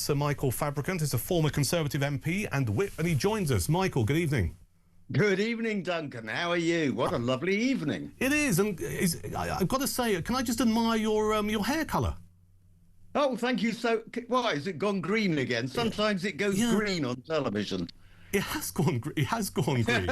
Sir Michael Fabricant is a former Conservative MP and whip, and he joins us. Michael, good evening. Good evening, Duncan. How are you? What a lovely evening. It is, and I've got to say, can I just admire your hair colour? Oh, thank you. So, why has it gone green again? Sometimes it goes green on television. It has gone. It has gone green.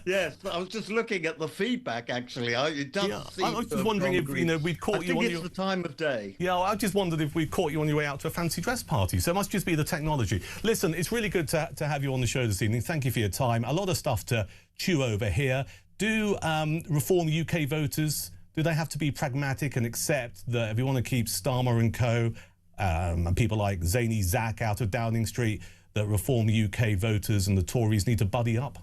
Yes, I was just looking at the feedback. Actually, it does. I was just wondering if we'd caught you on I think it's the time of day. Yeah, I just wondered if we caught you on your way out to a fancy dress party. So it must just be the technology. Listen, it's really good to have you on the show this evening. Thank you for your time. A lot of stuff to chew over here. Do Reform UK voters? Do they have to be pragmatic and accept that if you want to keep Starmer and co. And people like Zany Zach out of Downing Street, that Reform UK voters and the Tories need to buddy up?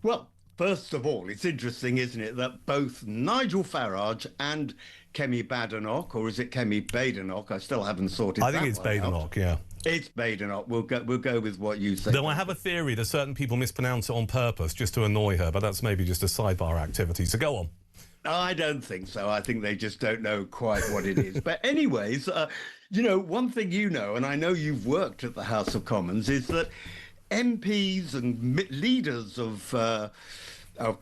Well, first of all, it's interesting, isn't it, that both Nigel Farage and Kemi Badenoch, or is it Kemi Badenoch? I still haven't sorted that out. I think it's Badenoch, yeah. It's Badenoch. We'll go with what you say. Though I have a theory that certain people mispronounce it on purpose just to annoy her, but that's maybe just a sidebar activity. So go on. I don't think so. I think they just don't know quite what it is. But anyways, you know, one thing you know, and I know you've worked at the House of Commons, is that MPs and leaders of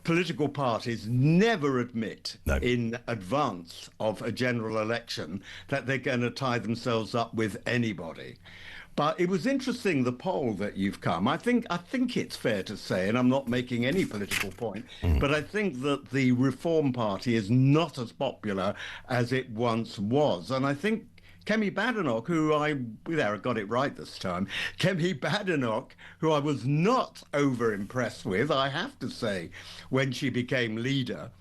political parties never admit in advance of a general election that they're going to tie themselves up with anybody. But it was interesting, the poll that you've come. I think it's fair to say, and I'm not making any political point, but I think that the Reform Party is not as popular as it once was. And I think Kemi Badenoch, I got it right this time, Kemi Badenoch, who I was not over impressed with, I have to say, when she became leader,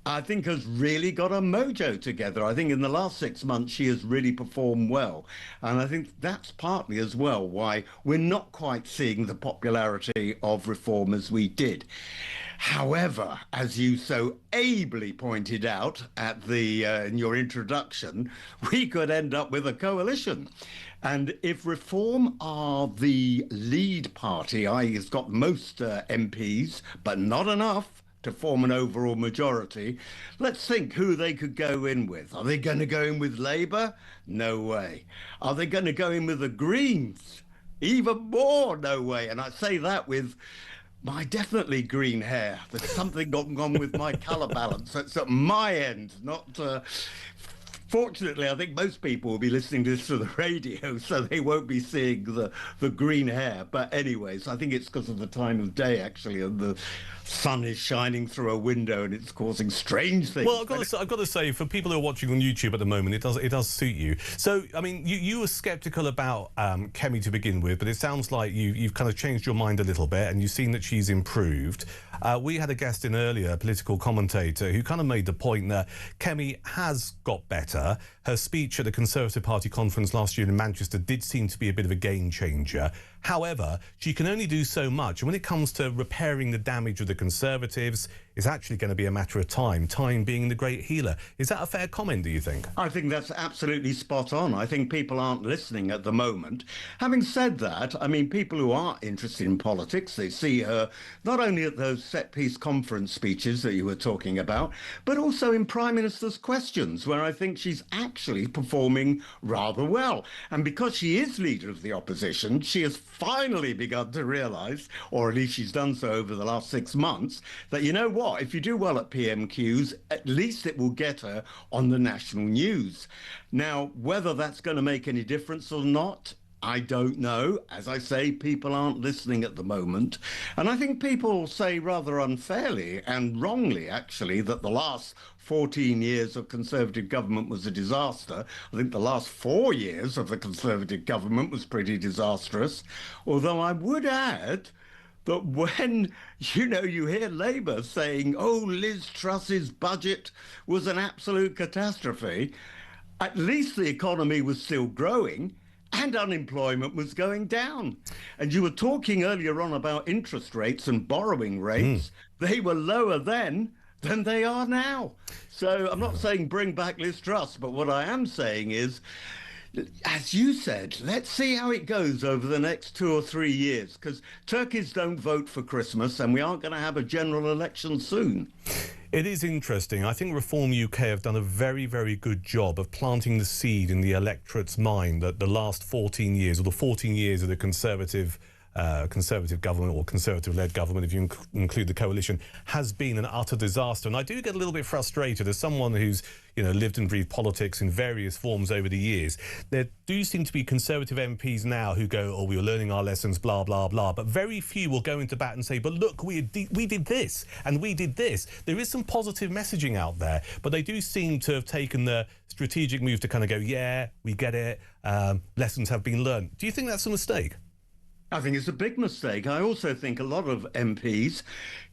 I think has really got a mojo together. I think in the last 6 months, she has really performed well. And I think that's partly as well why we're not quite seeing the popularity of Reform as we did. However, as you so ably pointed out at in your introduction, we could end up with a coalition. And if Reform are the lead party, i.e. it's got most MPs, but not enough to form an overall majority, let's think who they could go in with. Are they going to go in with Labour? No way. Are they going to go in with the Greens? Even more no way. And I say that with my definitely green hair. There's something gone with my colour balance. That's at my end, not... Fortunately, I think most people will be listening to this through the radio, so they won't be seeing the green hair. But anyways, I think it's because of the time of day, actually, and the sun is shining through a window and it's causing strange things. Well, I've got to say, for people who are watching on YouTube at the moment, it does suit you. So, I mean, you were sceptical about Kemi to begin with, but it sounds like you've kind of changed your mind a little bit and you've seen that she's improved. We had a guest in earlier, a political commentator, who kind of made the point that Kemi has got better. Her speech at the Conservative Party conference last year in Manchester did seem to be a bit of a game changer. However, she can only do so much. And when it comes to repairing the damage of the Conservatives, it's actually going to be a matter of time being the great healer. Is that a fair comment, do you think? I think that's absolutely spot on. I think people aren't listening at the moment. Having said that, I mean, people who are interested in politics, they see her not only at those set-piece conference speeches that you were talking about, but also in Prime Minister's questions, where I think she's actually performing rather well. And because she is leader of the opposition, she has finally begun to realise, or at least she's done so over the last 6 months, that, you know what, if you do well at PMQs, at least it will get her on the national news. Now, whether that's going to make any difference or not, I don't know. As I say, people aren't listening at the moment. And I think people say rather unfairly and wrongly, actually, that the last 14 years of Conservative government was a disaster. I think the last 4 years of the Conservative government was pretty disastrous. Although I would add that when, you hear Labour saying, oh, Liz Truss's budget was an absolute catastrophe, at least the economy was still growing and unemployment was going down. And you were talking earlier on about interest rates and borrowing rates. They were lower then than they are now. So I'm not saying bring back Liz Truss, but what I am saying is, as you said, let's see how it goes over the next 2 or 3 years, because turkeys don't vote for Christmas and we aren't going to have a general election soon. It is interesting. I think Reform UK have done a very, very good job of planting the seed in the electorate's mind that the last 14 years, or the 14 years of the Conservative government, or Conservative-led government, if you include the coalition, has been an utter disaster. And I do get a little bit frustrated as someone who's, lived and breathed politics in various forms over the years. There do seem to be Conservative MPs now who go, oh, we were learning our lessons, blah, blah, blah. But very few will go into bat and say, but look, we did this and we did this. There is some positive messaging out there, but they do seem to have taken the strategic move to kind of go, yeah, we get it. Lessons have been learned. Do you think that's a mistake? I think it's a big mistake. I also think a lot of MPs,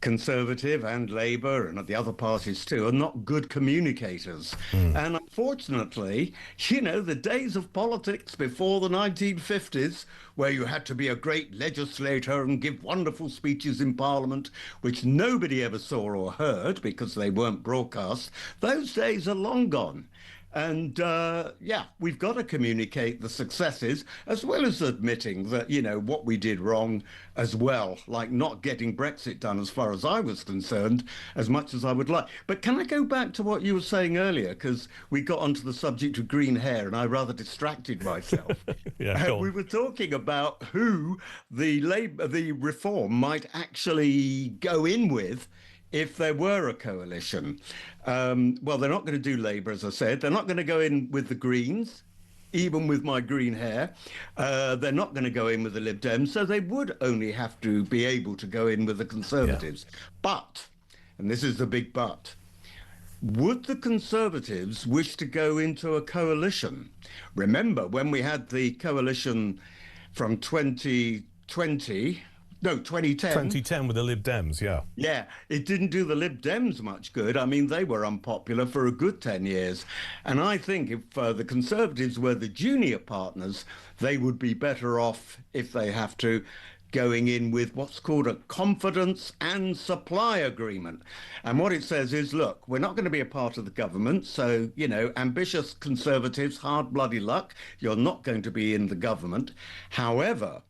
Conservative and Labour and the other parties too, are not good communicators. And unfortunately, the days of politics before the 1950s, where you had to be a great legislator and give wonderful speeches in Parliament, which nobody ever saw or heard because they weren't broadcast, those days are long gone. And we've got to communicate the successes as well as admitting that, what we did wrong as well, like not getting Brexit done as far as I was concerned, as much as I would like. But can I go back to what you were saying earlier? Because we got onto the subject of green hair and I rather distracted myself. We were talking about who the Reform might actually go in with if there were a coalition. Well, they're not going to do Labour, as I said. They're not going to go in with the Greens, even with my green hair. They're not going to go in with the Lib Dems, so they would only have to be able to go in with the Conservatives. Yeah. But, and this is the big but, would the Conservatives wish to go into a coalition? Remember, when we had the coalition from 2010. 2010 with the Lib Dems, yeah. Yeah, it didn't do the Lib Dems much good. I mean, they were unpopular for a good 10 years. And I think if the Conservatives were the junior partners, they would be better off, if they have to, going in with what's called a confidence and supply agreement. And what it says is, look, we're not going to be a part of the government. So, ambitious Conservatives, hard bloody luck, you're not going to be in the government. However,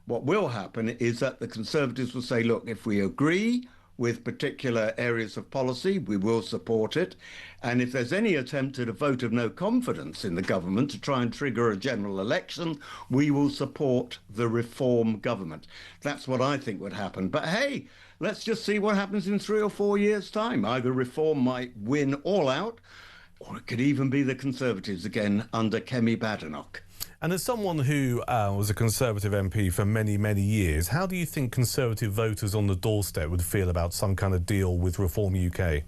what will happen is that the Conservatives will say, look, if we agree with particular areas of policy, we will support it. And if there's any attempt at a vote of no confidence in the government to try and trigger a general election, we will support the Reform government. That's what I think would happen. But hey, let's just see what happens in 3 or 4 years' time. Either Reform might win all out, or it could even be the Conservatives again under Kemi Badenoch. And as someone who was a Conservative MP for many, many years, how do you think Conservative voters on the doorstep would feel about some kind of deal with Reform UK?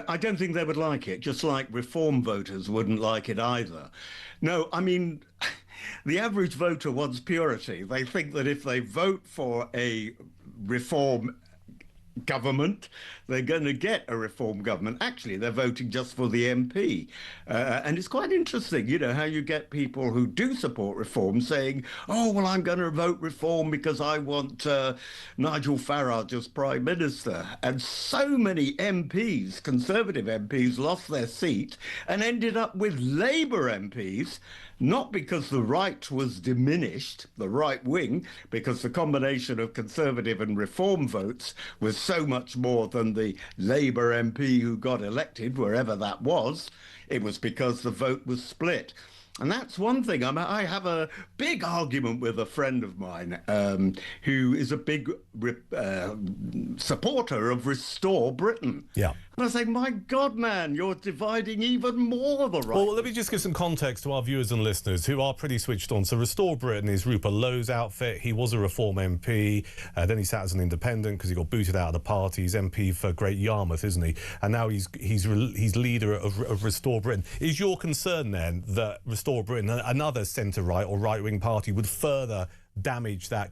I don't think they would like it, just like Reform voters wouldn't like it either. No, I mean, the average voter wants purity. They think that if they vote for a Reform government, they're going to get a Reform government. Actually, they're voting just for the MP. And it's quite interesting, how you get people who do support Reform saying, oh, well, I'm going to vote Reform because I want Nigel Farage as Prime Minister. And so many MPs, Conservative MPs, lost their seat and ended up with Labour MPs, not because the right was diminished, the right wing, because the combination of Conservative and Reform votes was so much more than the Labour MP who got elected, wherever that was. It was because the vote was split. And that's one thing. I have a big argument with a friend of mine who is a big supporter of Restore Britain. Yeah. And I say, my God, man, you're dividing even more the right. Well, let me just give some context to our viewers and listeners who are pretty switched on. So Restore Britain is Rupert Lowe's outfit. He was a Reform MP. Then he sat as an independent because he got booted out of the party. He's MP for Great Yarmouth, isn't he? And now he's leader of Restore Britain. Is your concern then that Restore Britain, another centre-right or right-wing party, would further damage that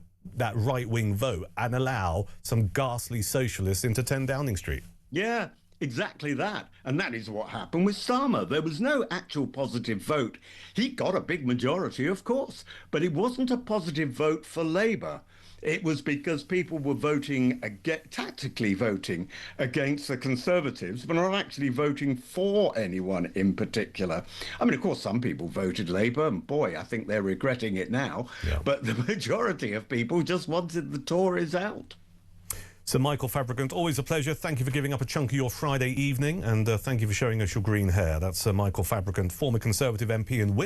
right-wing vote and allow some ghastly socialists into 10 Downing Street? Yeah. Exactly that. And that is what happened with Starmer. There was no actual positive vote. He got a big majority, of course, but it wasn't a positive vote for Labour. It was because people were tactically voting against the Conservatives, but not actually voting for anyone in particular. I mean, of course, some people voted Labour, and boy, I think they're regretting it now. Yeah. But the majority of people just wanted the Tories out. So Michael Fabricant, always a pleasure. Thank you for giving up a chunk of your Friday evening, and thank you for showing us your green hair. That's Michael Fabricant, former Conservative MP and Whip.